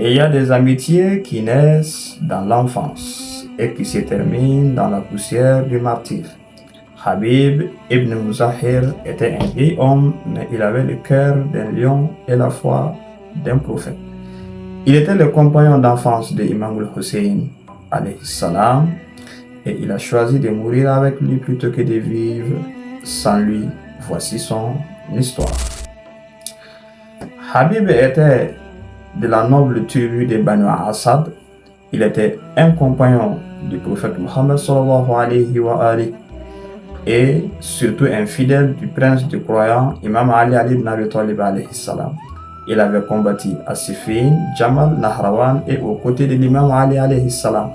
Et il y a des amitiés qui naissent dans l'enfance et qui se terminent dans la poussière du martyre. Habib ibn Muzahir était un vieil homme, mais il avait le cœur d'un lion et la foi d'un prophète. Il était le compagnon d'enfance de Imam al-Hussein, alayhi salam, et il a choisi de mourir avec lui plutôt que de vivre sans lui. Voici son histoire. Habib était de la noble tribu de Banu Asad. Il était un compagnon du prophète Muhammad sallallahu alayhi wa alihi et surtout un fidèle du prince du croyant Imam Ali ibn Abi Talib alayhi salam. Il avait combattu à Siffin, Jamal, Nahrawan et aux côtés de l'imam Ali alayhi salam.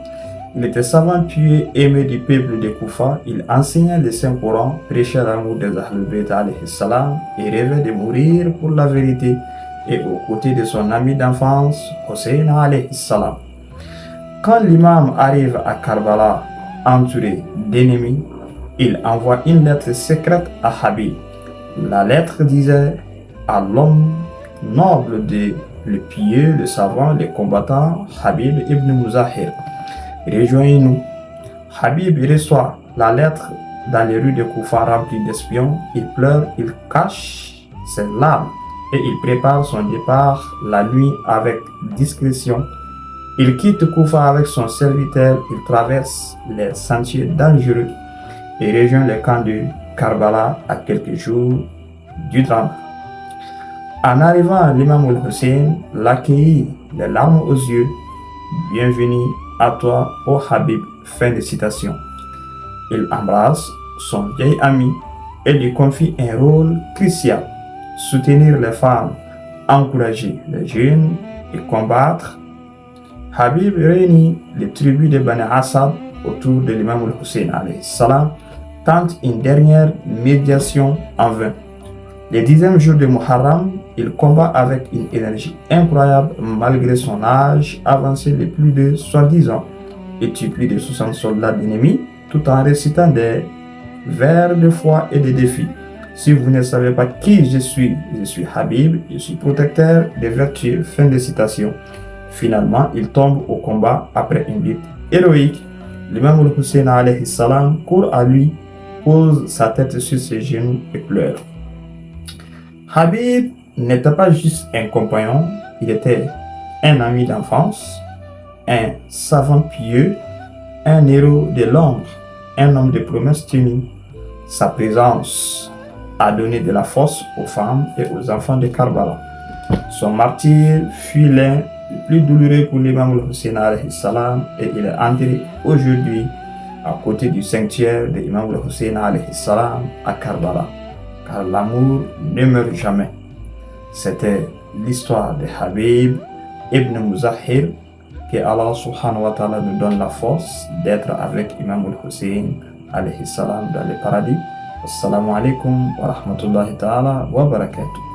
Il était savant, pieux, aimé du peuple de Koufa. Il enseignait le Saint-Coran, prêchait l'amour des Ahlul Bayt alayhi salam et rêvait de mourir pour la vérité et aux côtés de son ami d'enfance, Hussein alayhi salam. Quand l'imam arrive à Karbala, entouré d'ennemis, il envoie une lettre secrète à Habib. La lettre disait à l'homme noble, le pieux, le savant, le combattant, Habib ibn Muzahir: rejoignez-nous. Habib reçoit la lettre dans les rues de Koufa remplies d'espions. Il pleure, il cache ses larmes et il prépare son départ la nuit avec discrétion. Il quitte Koufa avec son serviteur, il traverse les sentiers dangereux et rejoint le camp de Karbala à quelques jours du drame. En arrivant, l'imam al-Hussein l'accueillit, les larmes aux yeux. Bienvenue à toi, ô Habib. Fin de citation. Il embrasse son vieil ami et lui confie un rôle crucial: soutenir les femmes, encourager les jeunes et combattre. Habib réunit les tribus de Bani Asad autour de l'imam al-Hussein alayhi salam, tente une dernière médiation en vain. Le 10e jour de Muharram, il combat avec une énergie incroyable malgré son âge avancé de plus de 70 ans et tue plus de 60 soldats d'ennemis tout en récitant des vers de foi et de défis. Si vous ne savez pas qui je suis Habib, je suis protecteur des vertus. Fin de citation. Finalement, il tombe au combat après une lutte héroïque. L'imam al-Hussein alayhi salam court à lui, pose sa tête sur ses genoux et pleure. Habib n'était pas juste un compagnon, il était un ami d'enfance, un savant pieux, un héros de l'ombre, un homme de promesses tenues. Sa présence a donné de la force aux femmes et aux enfants de Karbala. Son martyre fut l'un des plus douloureux pour l'imam al-Hussein alayhi salam et il est enterré aujourd'hui à côté du sanctuaire de l'imam al-Hussein alayhi salam à Karbala. Car l'amour ne meurt jamais. C'était l'histoire de Habib ibn Muzahir. Que Allah subhanahu wa ta'ala nous donne la force d'être avec Imam al-Hussein alayhi salam dans le paradis. Assalamu alaikum wa rahmatullahi ta'ala wa barakatuh.